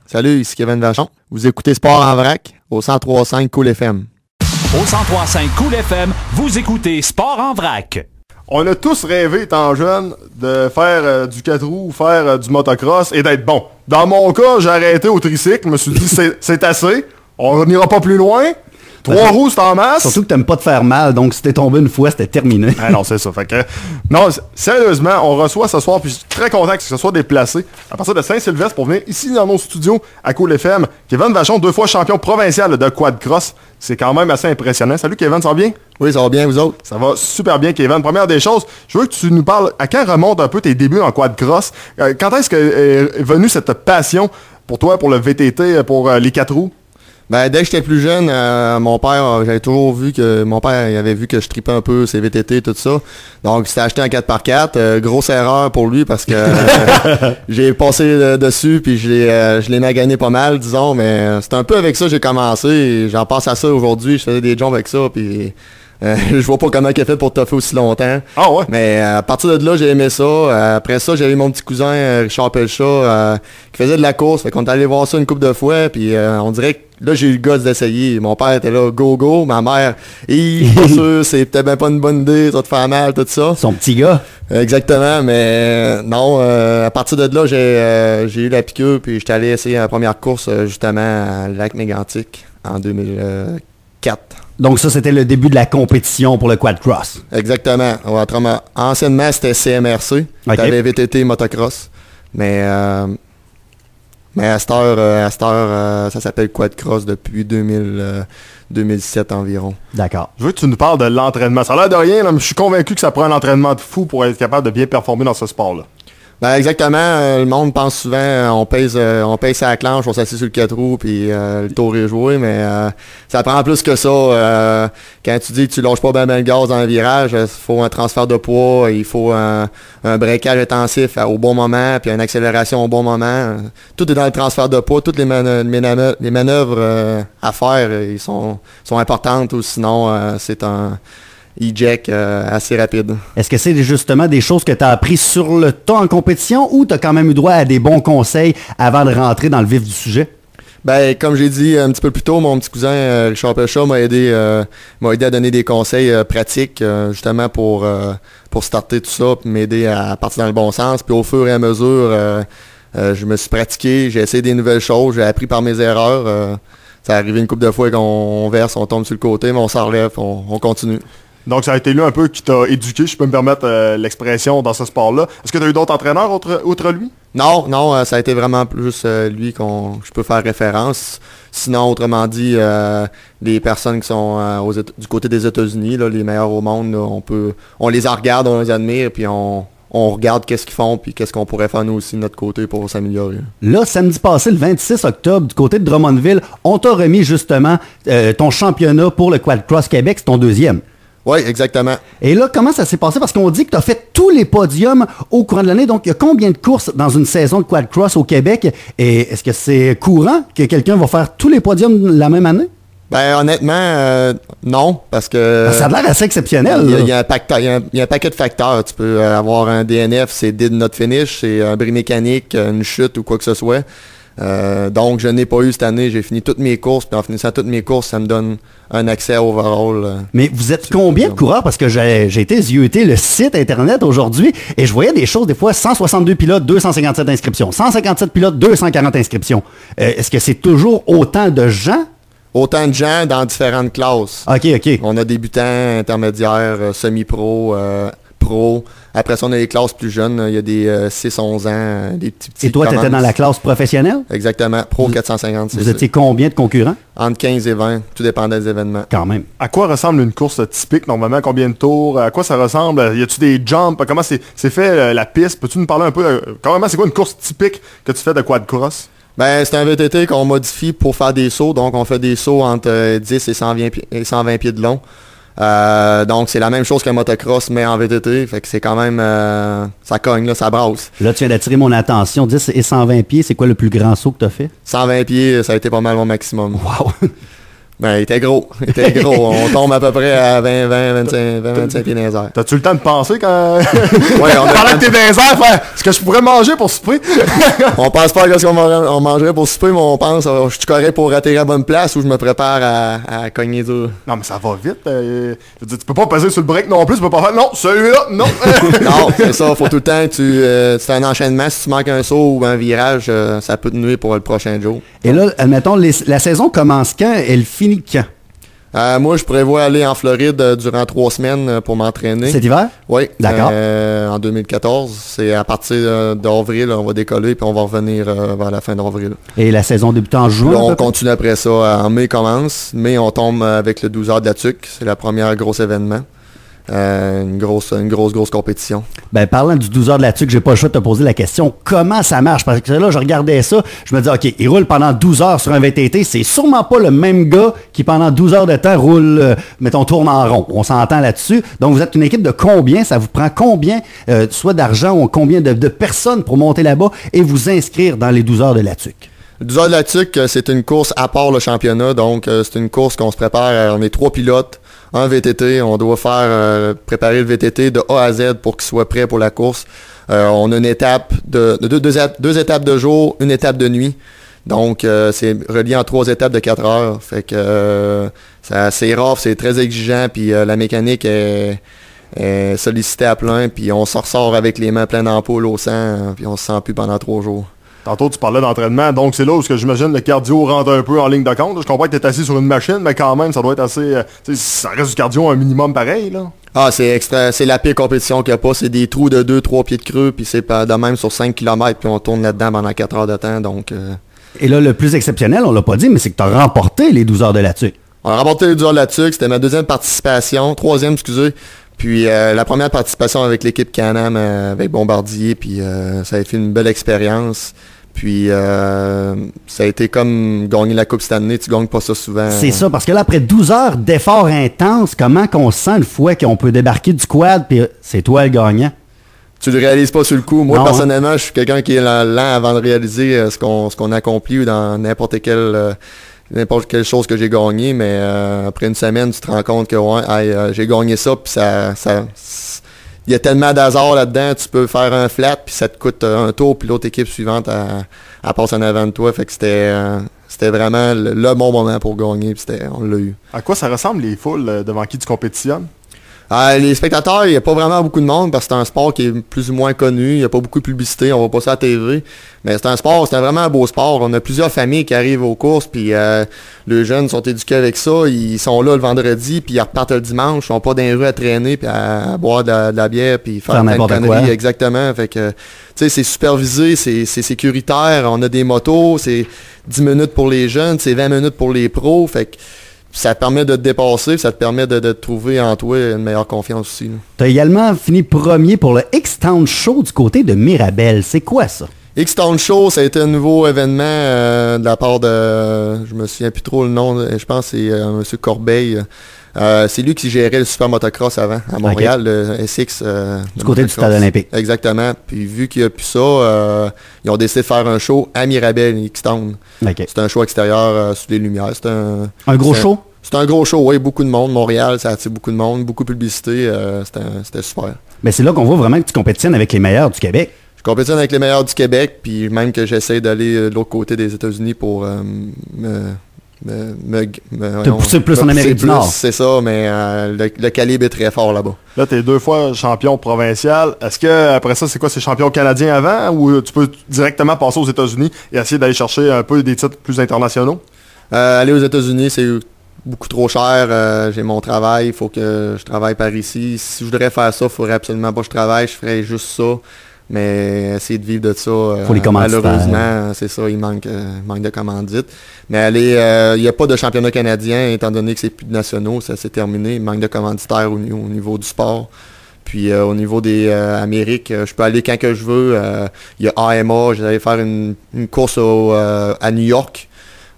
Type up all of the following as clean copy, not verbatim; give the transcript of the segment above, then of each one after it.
Salut, ici Kevin Vachon. Vous écoutez Sport en vrac au 103.5 Cool FM. Au 103.5 Cool FM, vous écoutez Sport en vrac. On a tous rêvé, étant jeune, de faire du 4 roues ou faire du motocross et d'être bon. Dans mon cas, j'ai arrêté au tricycle. Je me suis dit, c'est assez. On n'ira pas plus loin. 3 roues, c'est en masse. Surtout que t'aimes pas te faire mal, donc si t'es tombé une fois, c'était terminé. Ah non, c'est ça. Fait que, non, sérieusement, on reçoit ce soir, puis je suis très content que ce soit déplacé à partir de Saint-Sylvestre pour venir ici dans nos studios à Cool FM. Kevin Vachon, 2 fois champion provincial de quad cross. C'est quand même assez impressionnant. Salut Kevin, ça va bien? Oui, ça va bien, vous autres? Ça va super bien, Kevin. Première des choses, je veux que tu nous parles, à quand remontent un peu tes débuts en quad cross? Quand est-ce qu'est venue cette passion pour toi, pour le VTT, pour les 4 roues? Ben, dès que j'étais plus jeune, mon père, j'avais toujours vu que mon père il avait vu que je tripais un peu ses VTT, tout ça. Donc, il s'était acheté un 4x4. Grosse erreur pour lui parce que j'ai passé dessus puis je l'ai magané pas mal, disons. Mais c'est un peu avec ça que j'ai commencé. Et j'en passe à ça aujourd'hui. Je faisais des jumps avec ça puis je vois pas comment il a fait pour toffer aussi longtemps. Ah ouais? Mais à partir de là, j'ai aimé ça. Après ça, j'avais mon petit cousin Richard Pelchat qui faisait de la course. Fait qu'on est allé voir ça une couple de fois. Puis on dirait que là, j'ai eu le gosse d'essayer. Mon père était là, go. Ma mère, pas sûr, c'est peut-être même pas une bonne idée, ça te fait mal, tout ça. Son petit gars. Exactement, mais non, à partir de là, j'ai eu la piqûre. Puis j'étais allé essayer la première course justement à Lac-Mégantic en 2004. Donc ça, c'était le début de la compétition pour le quad cross. Exactement. Autrement, anciennement, c'était CMRC. Okay. T'avais VTT motocross. Mais à cette heure, ça s'appelle quad cross depuis 2007 environ. D'accord. Je veux que tu nous parles de l'entraînement. Ça a l'air de rien, là, mais je suis convaincu que ça prend un entraînement de fou pour être capable de bien performer dans ce sport-là. Ben exactement, le monde pense souvent on pèse à la clenche, on s'assied sur le 4 roues puis le tour est joué, mais ça prend plus que ça. Quand tu dis que tu lâches pas bien le gaz dans le virage, il faut un transfert de poids, il faut un breakage intensif au bon moment, puis une accélération au bon moment. Tout est dans le transfert de poids, toutes les manœuvres à faire, ils sont importantes ou sinon c'est un e-jack assez rapide. Est-ce que c'est justement des choses que tu as appris sur le tas en compétition ou tu as quand même eu droit à des bons conseils avant de rentrer dans le vif du sujet? Ben, comme j'ai dit un petit peu plus tôt, mon petit cousin Richard Pelchat m'a aidé à donner des conseils pratiques justement pour starter tout ça, puis m'aider à partir dans le bon sens. Puis au fur et à mesure, je me suis pratiqué, j'ai essayé des nouvelles choses, j'ai appris par mes erreurs. Ça arrivé une couple de fois qu'on verse, on tombe sur le côté, mais on s'en relève, on continue. Donc, ça a été lui un peu qui t'a éduqué, si je peux me permettre l'expression, dans ce sport-là. Est-ce que tu as eu d'autres entraîneurs outre lui? Non, ça a été vraiment plus lui je peux faire référence. Sinon, autrement dit, les personnes qui sont du côté des États-Unis, là, les meilleurs au monde, là, on les regarde, on les admire, puis on regarde qu'est-ce qu'ils font, puis qu'est-ce qu'on pourrait faire nous aussi de notre côté pour s'améliorer. Là, samedi passé, le 26 octobre, du côté de Drummondville, on t'a remis justement ton championnat pour le Quad Cross Québec, c'est ton 2e. Oui, exactement. Et là, comment ça s'est passé? Parce qu'on dit que tu as fait tous les podiums au courant de l'année. Donc, il y a combien de courses dans une saison de quad cross au Québec? Et est-ce que c'est courant que quelqu'un va faire tous les podiums la même année? Ben, honnêtement, non, parce que... Ça a l'air assez exceptionnel. Il y a un paquet de facteurs. Tu peux avoir un DNF, c'est did not finish, c'est un bris mécanique, une chute ou quoi que ce soit. Donc, je n'ai pas eu cette année. J'ai fini toutes mes courses, puis en finissant toutes mes courses, ça me donne un accès à overall. Mais vous êtes combien de coureurs? Parce que j'ai été zioter le site Internet aujourd'hui et je voyais des choses, des fois, 162 pilotes, 257 inscriptions. 157 pilotes, 240 inscriptions. Est-ce que c'est toujours autant de gens? Autant de gens dans différentes classes. OK. On a débutants, intermédiaires, semi-pro, pro. Après ça, on a les classes plus jeunes. Il y a des 6-11 ans, des petits. Et toi, tu étais dans la classe professionnelle? Exactement. Pro 450. Vous étiez combien de concurrents? Entre 15 et 20. Tout dépendait des événements. Quand même. À quoi ressemble une course typique, normalement? Combien de tours? À quoi ça ressemble? Y a-tu des jumps? Comment c'est fait la piste? Peux-tu nous parler un peu? Carrément, c'est quoi une course typique que tu fais de quad cross? Ben, c'est un VTT qu'on modifie pour faire des sauts. Donc, on fait des sauts entre 10 et 120 pieds de long. Donc, c'est la même chose qu'un motocross, mais en VTT. Fait que c'est quand même... ça cogne, là, ça brasse. Là, tu viens d'attirer mon attention. 10 et 120 pieds, c'est quoi le plus grand saut que tu as fait? 120 pieds, ça a été pas mal mon maximum. Wow! Ben, il était gros. On tombe à peu près à 25 pieds dans les airs. T'as-tu le temps de penser quand... Ouais, pendant que t'es dans les airs, faire ce que je pourrais manger pour souper? On pense pas à ce qu'on mangerait pour souper, mais on pense, je suis correct pour atterrir à la bonne place ou je me prépare à cogner dur. Non, mais ça va vite. Je veux dire, tu peux pas peser sur le break non plus. Tu peux pas faire, non, celui-là, non. Non, c'est ça. Faut tout le temps que tu fais un enchaînement. Si tu manques un saut ou un virage, ça peut te nuire pour le prochain jour. Et là, admettons, la saison commence quand? Elle finit quand? Moi, je prévois aller en Floride durant 3 semaines pour m'entraîner. Cet hiver? Oui. D'accord. En 2014. C'est à partir d'avril, on va décoller, puis on va revenir vers la fin d'avril. Et la saison débute en juin? Là, on continue après ça. En mai commence. Mai, on tombe avec le 12 heures de la TUC. C'est la première grosse événement. Une grosse compétition. Ben, parlant du 12 heures de la TUC, j'ai pas le choix de te poser la question. Comment ça marche? Parce que là, je regardais ça, je me dis, OK, il roule pendant 12 heures sur un VTT. C'est sûrement pas le même gars qui, pendant 12 heures de temps, roule, tourne en rond. On s'entend là-dessus. Donc, vous êtes une équipe de combien? Ça vous prend combien, soit d'argent ou combien de personnes pour monter là-bas et vous inscrire dans les 12 heures de la TUC? Le 12 heures de la TUC, c'est une course à part le championnat. Donc, c'est une course qu'on se prépare. On est 3 pilotes. Un VTT, on doit préparer le VTT de A à Z pour qu'il soit prêt pour la course. On a une étape deux étapes de jour, une étape de nuit. Donc, c'est relié en 3 étapes de 4 heures. Fait que c'est rough, c'est très exigeant, puis la mécanique est sollicitée à plein, puis on se ressort avec les mains pleines d'ampoules au sang, puis on se sent plus pendant 3 jours. Tantôt, tu parlais d'entraînement, donc c'est là où j'imagine le cardio rentre un peu en ligne de compte. Je comprends que tu es assis sur une machine, mais quand même, ça doit être assez... ça reste du cardio un minimum pareil, là. Ah, c'est la pire compétition qu'il n'y a pas. C'est des trous de 2-3 pieds de creux, puis c'est de même sur 5 km, puis on tourne là-dedans pendant 4 heures de temps, donc... Et là, le plus exceptionnel, on l'a pas dit, mais c'est que tu as remporté les 12 heures de la TUC. On a remporté les 12 heures de la TUC, c'était ma troisième, excusez. Puis la première participation avec l'équipe Can-Am, avec Bombardier, puis ça a été une belle expérience. Puis ça a été comme gagner la Coupe Stanley, tu gagnes pas ça souvent. C'est ça, parce que là, après 12 heures d'efforts intenses, comment qu'on se sent une fois qu'on peut débarquer du quad, puis c'est toi le gagnant? Tu le réalises pas sur le coup. Moi, non, personnellement, je suis quelqu'un qui est lent avant de réaliser ce qu'on accomplit ou dans n'importe quelle chose que j'ai gagné, mais après une semaine, tu te rends compte que j'ai gagné ça, puis il y a tellement d'hasard là-dedans, tu peux faire un flat, puis ça te coûte un tour, puis l'autre équipe suivante, elle passe en avant de toi. Fait que c'était vraiment le bon moment pour gagner, puis on l'a eu. À quoi ça ressemble les foules devant qui tu compétitionnes? Les spectateurs, il n'y a pas vraiment beaucoup de monde parce que c'est un sport qui est plus ou moins connu. Il n'y a pas beaucoup de publicité, on voit pas ça à la TV. Mais c'est vraiment un beau sport. On a plusieurs familles qui arrivent aux courses, puis les jeunes sont éduqués avec ça. Ils sont là le vendredi, puis ils repartent le dimanche. Ils sont pas dans les rues à traîner, puis à boire de la bière, puis faire plein de conneries. Exactement. Fait que, tu sais, c'est supervisé, c'est sécuritaire. On a des motos, c'est 10 minutes pour les jeunes, c'est 20 minutes pour les pros. Fait que ça te permet de te dépasser, ça te permet de trouver en toi une meilleure confiance aussi. Tu as également fini premier pour le X-Town Show du côté de Mirabel. C'est quoi ça? X-Town Show, ça a été un nouveau événement de la part de... Je me souviens plus trop le nom, je pense que c'est M. Corbeil. C'est lui qui gérait le Super Motocross avant, à Montréal, le SX. Du côté du Stade olympique. Exactement. Puis vu qu'il n'y a plus ça, ils ont décidé de faire un show à Mirabel, X-Town. Okay. C'est un show extérieur sous les lumières. Un gros show? C'est un gros show, oui. Beaucoup de monde. Montréal, ça attire beaucoup de monde. Beaucoup de publicité. C'était super. Mais c'est là qu'on voit vraiment que tu compétitionnes avec les meilleurs du Québec. Je compétitionne avec les meilleurs du Québec, puis même que j'essaie d'aller de l'autre côté des États-Unis pour te pousser plus en Amérique du Nord. C'est ça, mais le calibre est très fort là-bas. Là, tu es 2 fois champion provincial. Est-ce que après ça, c'est quoi, c'est champion canadien avant, ou tu peux directement passer aux États-Unis et essayer d'aller chercher un peu des titres plus internationaux? Aller aux États-Unis, c'est beaucoup trop cher. J'ai mon travail, il faut que je travaille par ici. Si je voudrais faire ça, il faudrait absolument pas que je travaille, je ferais juste ça. Mais essayer de vivre de ça, malheureusement, c'est ça, il manque de commandites. Mais il n'y a pas de championnat canadien, étant donné que c'est plus de nationaux, ça s'est terminé. Il manque de commanditaires au niveau du sport. Puis au niveau des Amériques, je peux aller quand que je veux. Il y a AMA, j'allais faire une course à New York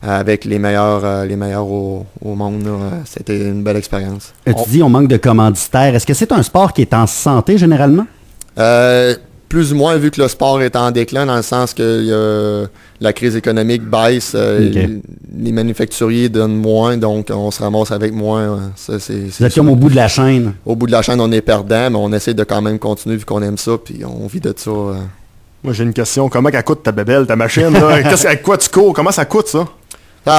avec les meilleurs au monde. C'était une belle expérience. Tu dis on manque de commanditaires. Est-ce que c'est un sport qui est en santé généralement? plus ou moins vu que le sport est en déclin, dans le sens que la crise économique baisse, les manufacturiers donnent moins, donc on se ramasse avec moins. Vous êtes comme au bout de la chaîne. Au bout de la chaîne, on est perdant, mais on essaie de quand même continuer vu qu'on aime ça, puis on vit de ça. Moi, j'ai une question. Comment elle coûte ta bébelle, ta machine? Là? Avec quoi tu cours? Comment ça coûte, ça?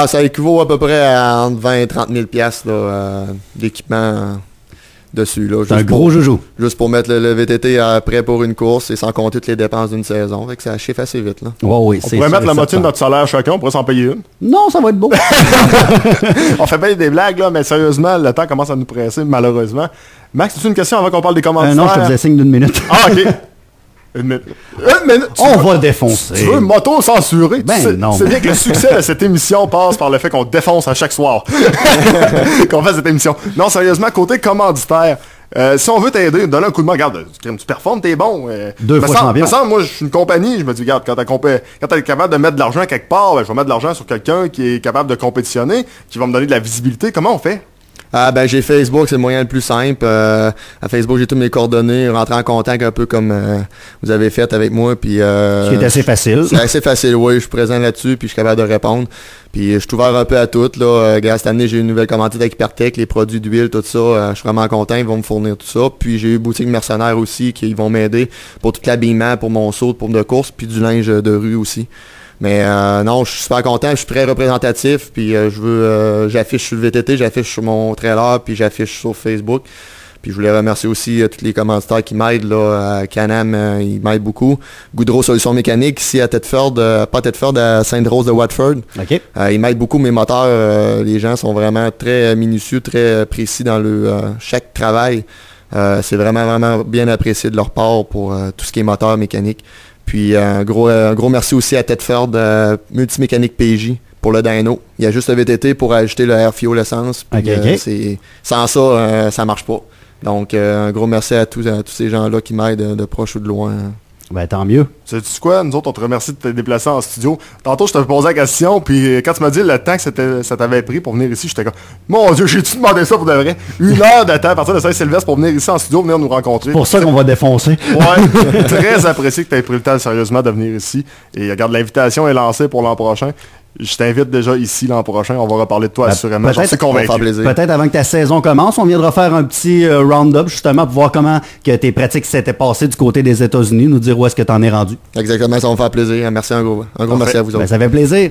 Ça équivaut à peu près à entre 20 et 30 000 piastres d'équipement dessus. C'est un gros joujou. Juste pour mettre le VTT prêt pour une course et sans compter toutes les dépenses d'une saison. Fait que ça chiffre assez vite. Là. Oui, on pourrait mettre la moitié de notre salaire chacun, on pourrait s'en payer une. Non, ça va être beau. On fait bien des blagues, là, mais sérieusement, le temps commence à nous presser, malheureusement. Max, as-tu une question avant qu'on parle des commentaires? Non, je te faisais signe d'une minute. Ah, OK. Une minute. On va défoncer. Tu veux m'auto-censurer? Non. C'est bien que le succès de cette émission passe par le fait qu'on défonce à chaque soir. Qu'on fait cette émission. Non, sérieusement, côté commanditaire, si on veut t'aider, donne un coup de main. Regarde, tu performes, t'es bon. 2 fois champion. Moi, je suis une compagnie. Je me dis, regarde, quand t'es capable de mettre de l'argent quelque part, je vais mettre de l'argent sur quelqu'un qui est capable de compétitionner, qui va me donner de la visibilité. Comment on fait? J'ai Facebook, c'est le moyen le plus simple. À Facebook, j'ai toutes mes coordonnées, rentrer en contact un peu comme vous avez fait avec moi. Puis, ce qui est assez facile. C'est assez facile, oui. Je suis présent là-dessus, puis je suis capable de répondre. Puis je suis ouvert un peu à tout. Cette année, j'ai une nouvelle commandite avec Hypertech, les produits d'huile, tout ça. Je suis vraiment content, ils vont me fournir tout ça. Puis j'ai eu Boutique Mercenaire aussi, qui vont m'aider pour tout l'habillement, pour mon saut, pour de course, puis du linge de rue aussi. Mais non, je suis super content, je suis très représentatif, puis j'affiche sur le VTT, j'affiche sur mon trailer, puis j'affiche sur Facebook. Puis je voulais remercier aussi tous les commanditaires qui m'aident, là, à Can-Am, ils m'aident beaucoup. Goudreau Solutions Mécaniques, ici à Thetford, pas Thetford, à Sainte-Rose de Watford. OK. Ils m'aident beaucoup, mes moteurs, les gens sont vraiment très minutieux, très précis dans chaque travail. C'est vraiment, vraiment bien apprécié de leur part pour tout ce qui est moteur mécanique. Puis un gros merci aussi à Thetford, Multimécanique PJ pour le dyno. Il y a juste le VTT pour ajouter le air fuel essence. Puis, sans ça, ça marche pas. Donc un gros merci à tous ces gens-là qui m'aident de proche ou de loin. Ben tant mieux. Sais-tu quoi? Nous autres, on te remercie de te déplacer en studio. Tantôt, je te posais la question, puis quand tu m'as dit le temps que ça t'avait pris pour venir ici, j'étais comme, mon Dieu, j'ai-tu demandé ça pour de vrai? 1 heure de temps à partir de Saint-Sylvestre pour venir ici en studio, venir nous rencontrer. Pour ça qu'on va défoncer. Ouais, très apprécié que tu aies pris le temps sérieusement de venir ici. Et regarde, l'invitation est lancée pour l'an prochain. Je t'invite déjà ici l'an prochain. On va reparler de toi assurément. J'en suis convaincu. Peut-être avant que ta saison commence, on viendra faire un petit round-up justement pour voir comment que tes pratiques s'étaient passées du côté des États-Unis, nous dire où est-ce que tu en es rendu. Exactement, ça va me faire plaisir. Merci un gros merci à vous autres. Ça fait plaisir.